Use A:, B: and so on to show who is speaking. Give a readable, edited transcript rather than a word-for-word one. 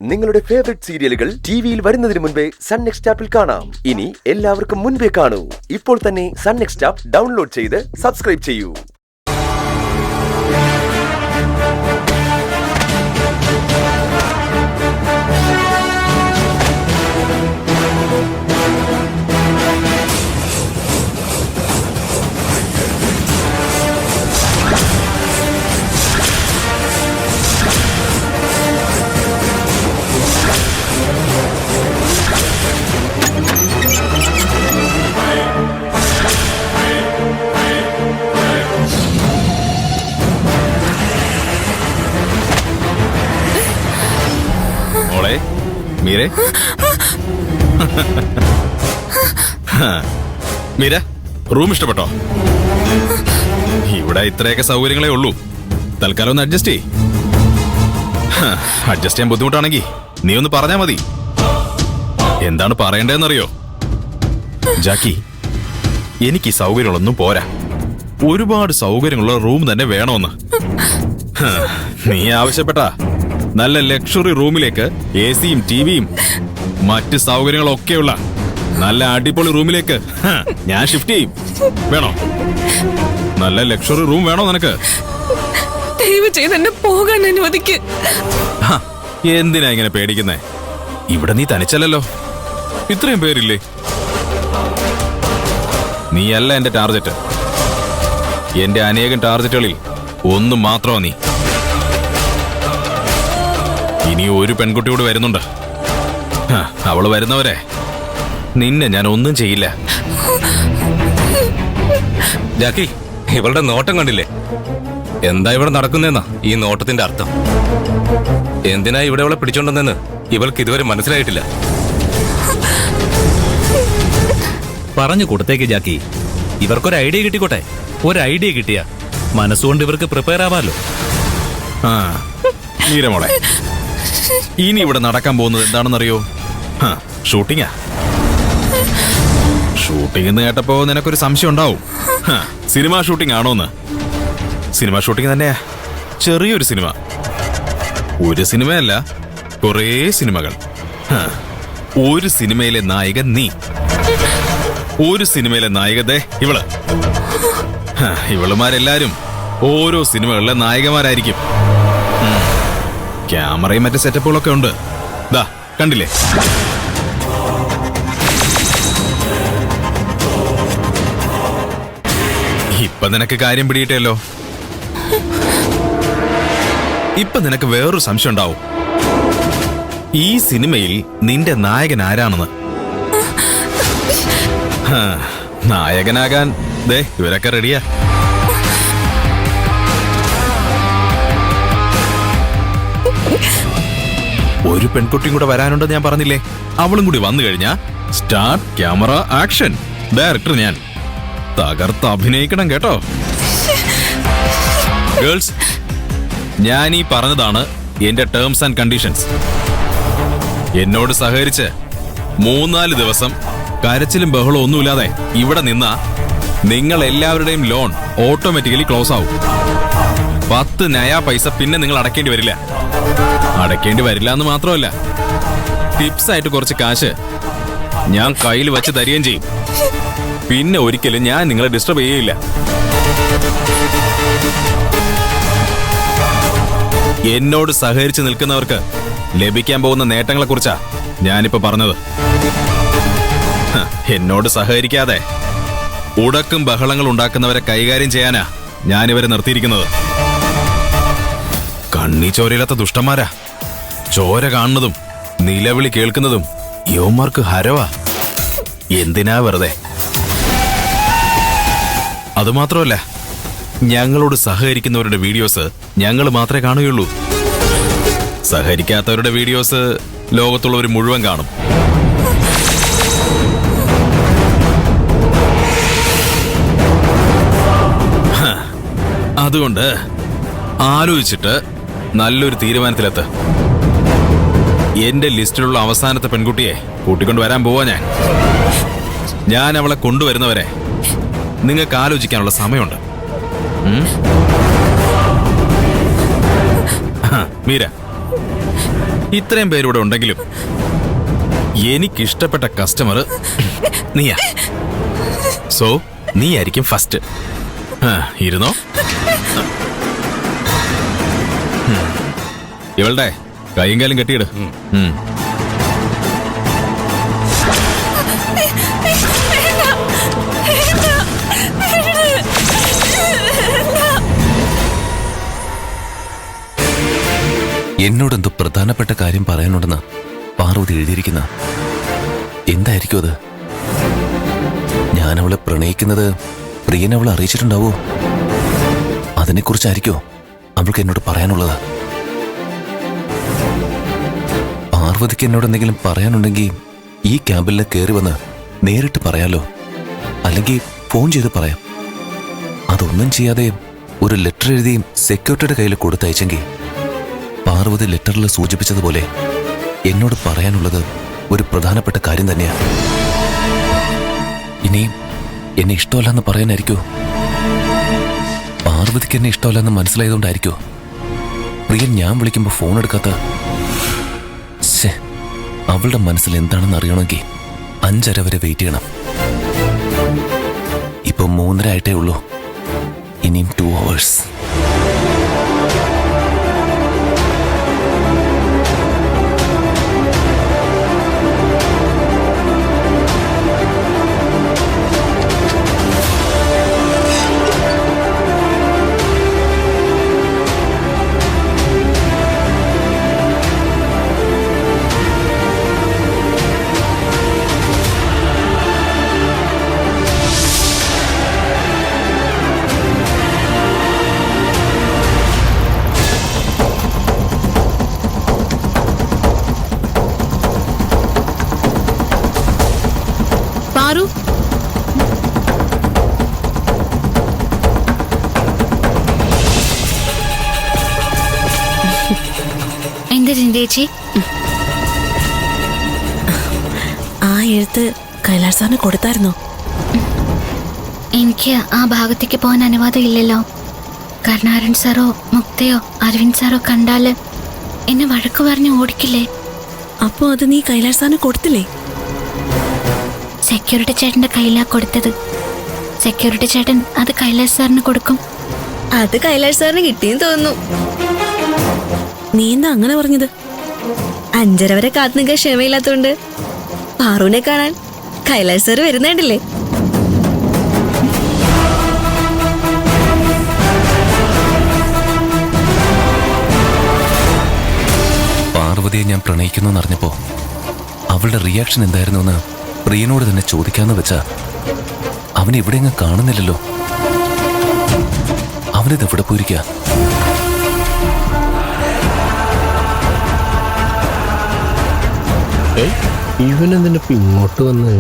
A: നിങ്ങളുടെ ഫേവറേറ്റ് സീരിയലുകൾ ടിവിയിൽ വരുന്നതിന് മുൻപേ സൺ നെക്സ്റ്റ് ആപ്പിൽ കാണാം. ഇനി എല്ലാവർക്കും മുൻപേ കാണൂ. ഇപ്പോൾ തന്നെ സൺ നെക്സ്റ്റ് ആപ്പ് ഡൗൺലോഡ് ചെയ്ത് സബ്സ്ക്രൈബ് ചെയ്യൂ.
B: മീരെ മീര, റൂം ഇഷ്ടപ്പെട്ടോ? ഇവിടെ ഇത്രയൊക്കെ സൗകര്യങ്ങളേ ഉള്ളൂ. തൽക്കാലം ഒന്ന് അഡ്ജസ്റ്റ് ചെയ്. അഡ്ജസ്റ്റ് ചെയ്യാൻ ബുദ്ധിമുട്ടാണെങ്കിൽ നീ ഒന്ന് പറഞ്ഞാ മതി. എന്താണ് പറയേണ്ടതെന്നറിയോ ജാക്കി? എനിക്ക് ഈ സൗകര്യങ്ങളൊന്നും പോരാ. ഒരുപാട് സൗകര്യങ്ങളുള്ള റൂം തന്നെ വേണമെന്ന് നീ ആവശ്യപ്പെട്ടാ നല്ല ലക്ഷറി റൂമിലേക്ക് എസിയും ടിവിയും മറ്റ് സൗകര്യങ്ങളൊക്കെയുള്ള നല്ല അടിപൊളി റൂമിലേക്ക് ഞാൻ ഷിഫ്റ്റ് ചെയ്യും. വേണോ? നല്ല ലക്ഷറി റൂം വേണോ നിനക്ക്?
C: ദയവ് ചെയ്ത് എന്നെ പോകാൻ അനുവദിക്ക്.
B: എന്തിനാ ഇങ്ങനെ പേടിക്കുന്നേ? ഇവിടെ നീ തനിച്ചല്ലോ, ഇത്രയും പേരില്ലേ. നീയല്ല എന്റെ ടാർജറ്റ്. എന്റെ അനേകം ടാർജറ്റുകളിൽ ഒന്ന് മാത്രമാ നീ. ഇനി ഒരു പെൺകുട്ടിയോട് വരുന്നുണ്ട്. അവള് വരുന്നവരെ നിന്നെ ഞാൻ ഒന്നും ചെയ്യില്ല.
D: ജാക്കി, ഇവളുടെ നോട്ടം കണ്ടില്ലേ? എന്താ ഇവിടെ നടക്കുന്നതെന്നാ ഈ നോട്ടത്തിന്റെ അർത്ഥം? എന്തിനാ ഇവിടെ അവളെ പിടിച്ചോണ്ടെന്ന് ഇവൾക്ക് ഇതുവരെ മനസ്സിലായിട്ടില്ല.
E: പറഞ്ഞു കൊടുത്തേക്ക് ജാക്കി. ഇവർക്കൊരു ഐഡിയ കിട്ടിക്കോട്ടെ. ഒരു ഐഡിയ കിട്ടിയ മനസ്സുകൊണ്ട് ഇവർക്ക് പ്രിപ്പയർ ആവാലോ.
B: നീരമോളെ, ഇനി ഇവിടെ നടക്കാൻ പോകുന്നത് എന്താണെന്നറിയോ? ഷൂട്ടിങ്ങാ. ഷൂട്ടിംഗ് എന്ന് കേട്ടപ്പോ നിനക്കൊരു സംശയം ഉണ്ടാവും. സിനിമ ഷൂട്ടിംഗ് ആണോന്ന്. സിനിമ ഷൂട്ടിംഗ് തന്നെയാ. ചെറിയൊരു സിനിമ. ഒരു സിനിമയല്ല, കുറേ സിനിമകൾ. ഒരു സിനിമയിലെ നായിക നീ, ഒരു സിനിമയിലെ നായിക ദേ ഇവള്. ഇവളുമാരെല്ലാരും ഓരോ സിനിമകളിലെ നായികമാരായിരിക്കും. ക്യാമറയും മറ്റു സെറ്റപ്പുകളൊക്കെ ഉണ്ട്. ദാ കണ്ടില്ലേ? ഇപ്പൊ നിനക്ക് കാര്യം പിടിയിട്ടല്ലോ. ഇപ്പൊ നിനക്ക് വേറൊരു സംശയം ഉണ്ടാവും. ഈ സിനിമയിൽ നിന്റെ നായകൻ ആരാണെന്ന്. നായകനാകാൻ ദേ ഇവരൊക്കെ റെഡിയാ. ഒരു പെൺകുട്ടിയും കൂടെ വരാനുണ്ടെന്ന് ഞാൻ പറഞ്ഞില്ലേ? അവളും കൂടി വന്നു കഴിഞ്ഞാ സ്റ്റാർട്ട് ക്യാമറ ആക്ഷൻ. ഡയറക്ടർ ഞാൻ. തകർത്ത് അഭിനയിക്കണം കേട്ടോ. ഗേൾസ്, ഞാൻ ഈ പറഞ്ഞതാണ് എന്റെ ടേംസ് ആൻഡ് കണ്ടീഷൻസ്. എന്നോട് സഹകരിച്ച് 3-4 ദിവസം കരച്ചിലും ബഹളവും ഒന്നുമില്ലാതെ ഇവിടെ നിന്നാ നിങ്ങൾ എല്ലാവരുടെയും ലോൺ ഓട്ടോമാറ്റിക്കലി ക്ലോസ് ആവും. 10 നയാ പൈസ പിന്നെ നിങ്ങൾ അടയ്ക്കേണ്ടി വരില്ല. അടയ്ക്കേണ്ടി വരില്ല എന്ന് മാത്രമല്ല, ടിപ്സ് ആയിട്ട് കുറച്ച് കാശ് ഞാൻ കയ്യിൽ വെച്ച് തരികയും ചെയ്യും. പിന്നെ ഒരിക്കലും ഞാൻ നിങ്ങളെ ഡിസ്റ്റർബ് ചെയ്യില്ല. എന്നോട് സഹകരിച്ച് നിൽക്കുന്നവർക്ക് ലഭിക്കാൻ പോകുന്ന നേട്ടങ്ങളെ കുറിച്ചാ ഞാനിപ്പോ പറഞ്ഞത്. എന്നോട് സഹകരിക്കാതെ ഉടക്കും ബഹളങ്ങൾ ഉണ്ടാക്കുന്നവരെ കൈകാര്യം ചെയ്യാനാ ഞാനിവരെ നിർത്തിയിരിക്കുന്നത്. കണ്ണി ചോരയില്ലാത്ത ദുഷ്ടന്മാരാ. ചോര കാണുന്നതും നിലവിളി കേൾക്കുന്നതും യോമാർക്ക് ഹരവാ. എന്തിനാ വെറുതെ? അതുമാത്രമല്ല, ഞങ്ങളോട് സഹകരിക്കുന്നവരുടെ വീഡിയോസ് ഞങ്ങൾ മാത്രമേ കാണുകയുള്ളൂ. സഹകരിക്കാത്തവരുടെ വീഡിയോസ് ലോകത്തുള്ളവർ മുഴുവൻ കാണും. അതുകൊണ്ട് ആലോചിച്ചിട്ട് നല്ലൊരു തീരുമാനത്തിലെത്ത്. എന്റെ ലിസ്റ്റിലുള്ള അവസാനത്തെ പെൺകുട്ടിയെ കൂട്ടിക്കൊണ്ട് വരാൻ പോവാ ഞാൻ അവളെ കൊണ്ടുവരുന്നവരെ നിങ്ങൾക്ക് ആലോചിക്കാനുള്ള സമയമുണ്ട്. മീര, ഇത്രയും പേരിവിടെ ഉണ്ടെങ്കിലും എനിക്കിഷ്ടപ്പെട്ട കസ്റ്റമർ നീയാ. സോ നീ ആയിരിക്കും ഫസ്റ്റ്. ഇരുന്നോ. ഇവളുടെ കൈയും കാലും കെട്ടിയിട്.
D: എന്നോടെന്തോ പ്രധാനപ്പെട്ട കാര്യം പറയാനുണ്ടെന്ന് പാർവതി എഴുതിയിരിക്കുന്ന. എന്തായിരിക്കും അത്? ഞാൻ അവളെ പ്രണയിക്കുന്നത് പ്രിയൻ അവളെ അറിയിച്ചിട്ടുണ്ടാവോ? അതിനെക്കുറിച്ചായിരിക്കോ അവൾക്ക് എന്നോട് പറയാനുള്ളത്? പാർവതിക്ക് എന്നോട് എന്തെങ്കിലും പറയാനുണ്ടെങ്കിൽ ഈ ക്യാമ്പിൽ കയറി വന്ന് നേരിട്ട് പറയാലോ, അല്ലെങ്കിൽ ഫോൺ ചെയ്ത് പറയാം. അതൊന്നും ചെയ്യാതെ ഒരു ലെറ്റർ എഴുതി സെക്യൂരിറ്റിയുടെ കയ്യിൽ കൊടുത്തയച്ചെങ്കിൽ പാർവതി ലെറ്ററിൽ സൂചിപ്പിച്ചതുപോലെ എന്നോട് പറയാനുള്ളത് ഒരു പ്രധാനപ്പെട്ട കാര്യം തന്നെയാണ്. ഇനി എന്നെ ഇഷ്ടമല്ലെന്ന് പറയാനായിരിക്കോ? പാർവതിക്ക് എന്നെ ഇഷ്ടമല്ലെന്ന് മനസ്സിലായതുകൊണ്ടായിരിക്കോ പ്രിയൻ ഞാൻ വിളിക്കുമ്പോൾ ഫോൺ എടുക്കാത്ത? അവളുടെ മനസ്സിൽ എന്താണെന്ന് അറിയണമെങ്കിൽ 5:30 വരെ വെയിറ്റ് ചെയ്യണം. ഇപ്പൊ 3:30 ആയിട്ടേ ഉള്ളൂ. ഇനിയും 2 hours.
C: പാറു,
F: എന്താ ചേച്ചി?
C: ആ എഴുത്ത് കൈലാഷ് സാറിന് കൊടുത്തായിരുന്നോ?
F: എനിക്ക് ആ ഭാഗത്തേക്ക് പോകാൻ അനുവാദം ഇല്ലല്ലോ. കരുണാകരൻ സാറോ മുക്തയോ അരവിന്ദ് സാറോ കണ്ടാല് എന്നെ വഴക്ക് പറഞ്ഞ് ഓടിക്കില്ലേ?
C: അപ്പോ അത് നീ കൈലാഷ് സാറിന് കൊടുത്തില്ലേ?
F: സെക്യൂരിറ്റി ചേട്ടന്റെ കയ്യിലാ കൊടുത്തത്. സെക്യൂരിറ്റി ചേട്ടൻ അത് കൈലാഷ് സാറിന് കൊടുക്കും.
C: അത് കൈലാഷ് സാറിന് കിട്ടിയെന്ന് തോന്നുന്നു. നീ എന്താ അങ്ങനെ പറഞ്ഞത്? 5:30 വരെ കാത്തു നിൽക്കാൻ ക്ഷമയില്ലാത്തോണ്ട് പാറുവിനെ കാണാൻ കൈലാഷ് സാർ വരുന്നുണ്ടല്ലേ?
D: പാർവതിയെ ഞാൻ പ്രണയിക്കുന്നു എന്നറിഞ്ഞപ്പോ അവളുടെ റിയാക്ഷൻ എന്തായിരുന്നു എന്ന് പ്രിയനോട് തന്നെ ചോദിക്കാന്ന് വെച്ചാ അവനെ എവിടെയെങ്കിലും കാണുന്നില്ലല്ലോ. അവനിത് എവിടെ പോയിരിക്ക?
G: ഇവനെന്തിനിപ്പോ ഇങ്ങോട്ട് വന്ന്